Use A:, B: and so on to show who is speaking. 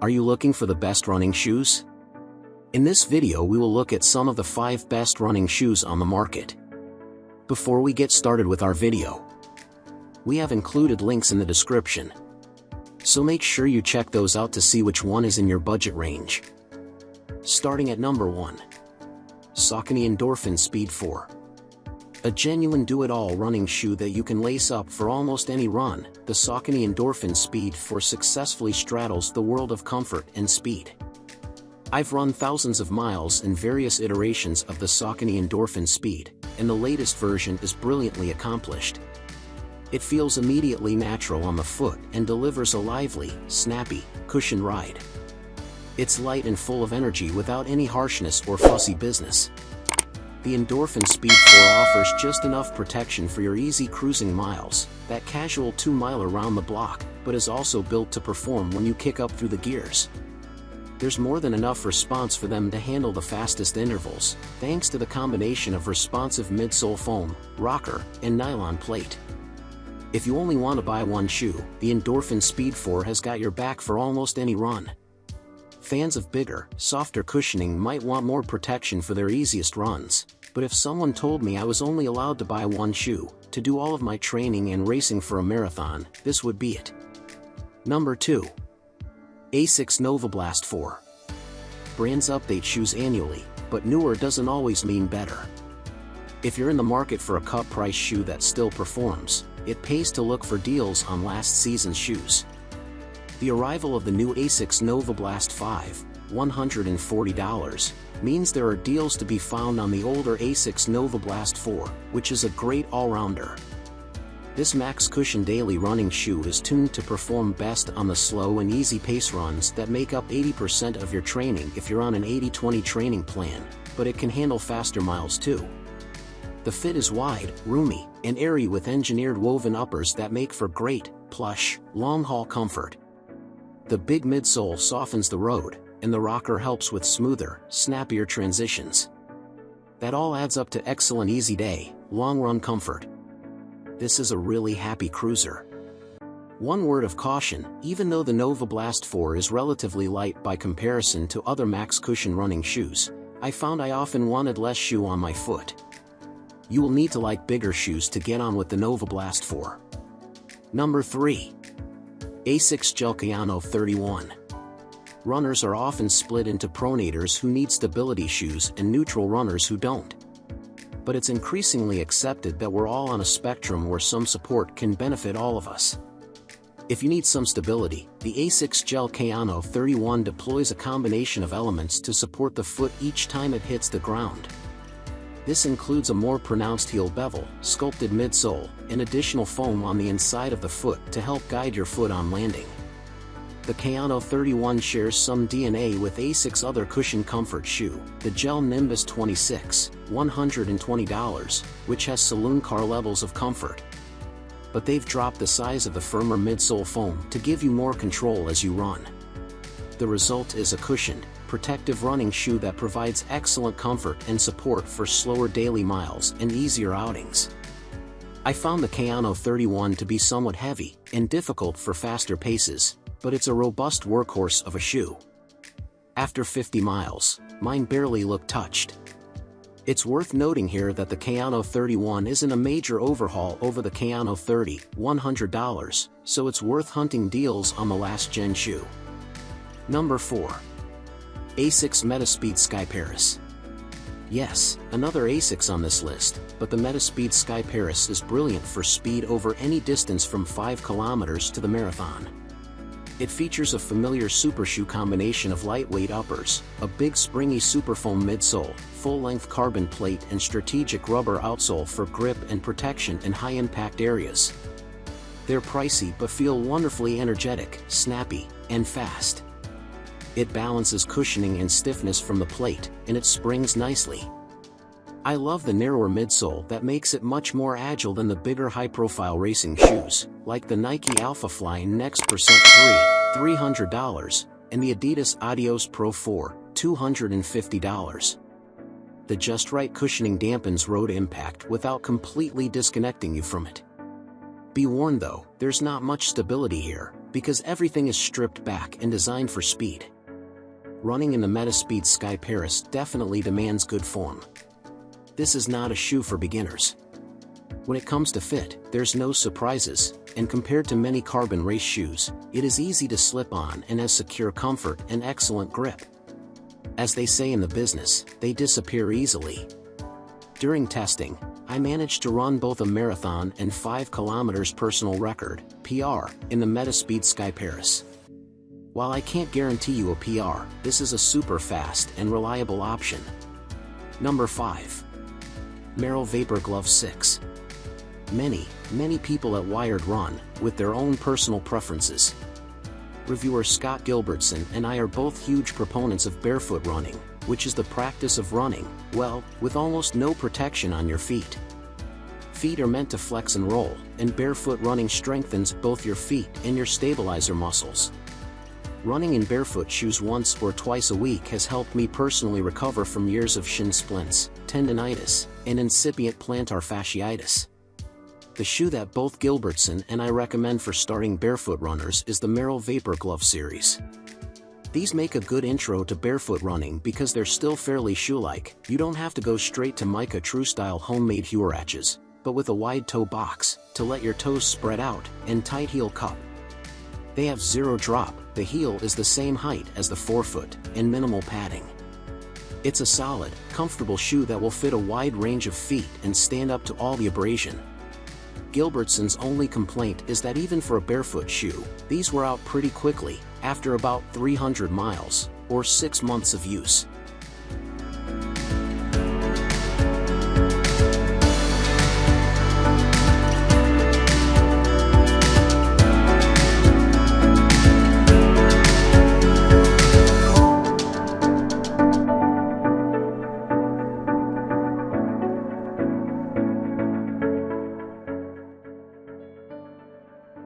A: Are you looking for the best running shoes? In this video we will look at some of the 5 best running shoes on the market. Before we get started with our video, we have included links in the description, so make sure you check those out to see which one is in your budget range. Starting at number 1. Saucony Endorphin Speed 4. A genuine do-it-all running shoe that you can lace up for almost any run, the Saucony Endorphin Speed 4 successfully straddles the world of comfort and speed. I've run thousands of miles in various iterations of the Saucony Endorphin Speed, and the latest version is brilliantly accomplished. It feels immediately natural on the foot and delivers a lively, snappy, cushioned ride. It's light and full of energy without any harshness or fussy business. The Endorphin Speed 4 offers just enough protection for your easy cruising miles, that casual 2-mile around the block, but is also built to perform when you kick up through the gears. There's more than enough response for them to handle the fastest intervals, thanks to the combination of responsive midsole foam, rocker, and nylon plate. If you only want to buy one shoe, the Endorphin Speed 4 has got your back for almost any run. Fans of bigger, softer cushioning might want more protection for their easiest runs, but if someone told me I was only allowed to buy one shoe, to do all of my training and racing for a marathon, this would be it. Number 2. Asics Novablast 4. Brands update shoes annually, but newer doesn't always mean better. If you're in the market for a cut-price shoe that still performs, it pays to look for deals on last season's shoes. The arrival of the new Asics Novablast 5, $140, means there are deals to be found on the older Asics Novablast 4, which is a great all-rounder. This max cushion daily running shoe is tuned to perform best on the slow and easy pace runs that make up 80% of your training if you're on an 80-20 training plan, but it can handle faster miles too. The fit is wide, roomy, and airy with engineered woven uppers that make for great, plush, long-haul comfort. The big midsole softens the road, and the rocker helps with smoother, snappier transitions. That all adds up to excellent easy day, long-run comfort. This is a really happy cruiser. One word of caution: even though the Nova Blast 4 is relatively light by comparison to other max cushion running shoes, I found I often wanted less shoe on my foot. You will need to like bigger shoes to get on with the Nova Blast 4. Number 3. Asics Gel-Kayano 31. Runners are often split into pronators who need stability shoes and neutral runners who don't. But it's increasingly accepted that we're all on a spectrum where some support can benefit all of us. If you need some stability, the Asics Gel-Kayano 31 deploys a combination of elements to support the foot each time it hits the ground. This includes a more pronounced heel bevel, sculpted midsole, and additional foam on the inside of the foot to help guide your foot on landing. The Kayano 31 shares some DNA with Asics' other cushion comfort shoe, the Gel Nimbus 26, $120, which has saloon car levels of comfort. But they've dropped the size of the firmer midsole foam to give you more control as you run. The result is a cushioned, protective running shoe that provides excellent comfort and support for slower daily miles and easier outings. I found the Kayano 31 to be somewhat heavy and difficult for faster paces, but it's a robust workhorse of a shoe. After 50 miles, mine barely looked touched. It's worth noting here that the Kayano 31 isn't a major overhaul over the Kayano 30, $100, so it's worth hunting deals on the last-gen shoe. Number 4. A6 Metaspeed Sky Paris. Yes, another Asics on this list, but the Metaspeed Sky Paris is brilliant for speed over any distance from 5 kilometers to the marathon. It features a familiar super shoe combination of lightweight uppers, a big springy superfoam midsole, full-length carbon plate and strategic rubber outsole for grip and protection in high-impact areas. They're pricey but feel wonderfully energetic, snappy, and fast. It balances cushioning and stiffness from the plate, and it springs nicely. I love the narrower midsole that makes it much more agile than the bigger high-profile racing shoes, like the Nike Alphafly Next Percent 3, $300, and the Adidas Adios Pro 4, $250. The just right cushioning dampens road impact without completely disconnecting you from it. Be warned though, there's not much stability here, because everything is stripped back and designed for speed. Running in the Metaspeed Sky Paris definitely demands good form. This is not a shoe for beginners. When it comes to fit, there's no surprises, and compared to many carbon race shoes, it is easy to slip on and has secure comfort and excellent grip. As they say in the business, they disappear easily. During testing, I managed to run both a marathon and 5 km personal record, PR, in the Metaspeed Sky Paris. While I can't guarantee you a PR, this is a super fast and reliable option. Number 5. Merrell Vapor Glove 6. Many people at Wired run with their own personal preferences. Reviewer Scott Gilbertson and I are both huge proponents of barefoot running, which is the practice of running, well, with almost no protection on your feet. Feet are meant to flex and roll, and barefoot running strengthens both your feet and your stabilizer muscles. Running in barefoot shoes once or twice a week has helped me personally recover from years of shin splints, tendinitis, and incipient plantar fasciitis. The shoe that both Gilbertson and I recommend for starting barefoot runners is the Merrell Vapor Glove series. These make a good intro to barefoot running because they're still fairly shoe-like. You don't have to go straight to Mica True-style homemade Huaraches, but with a wide toe box to let your toes spread out and tight heel cup. They have zero drop, the heel is the same height as the forefoot, and minimal padding. It's a solid, comfortable shoe that will fit a wide range of feet and stand up to all the abrasion. Gilbertson's only complaint is that even for a barefoot shoe, these wear out pretty quickly, after about 300 miles, or 6 months of use.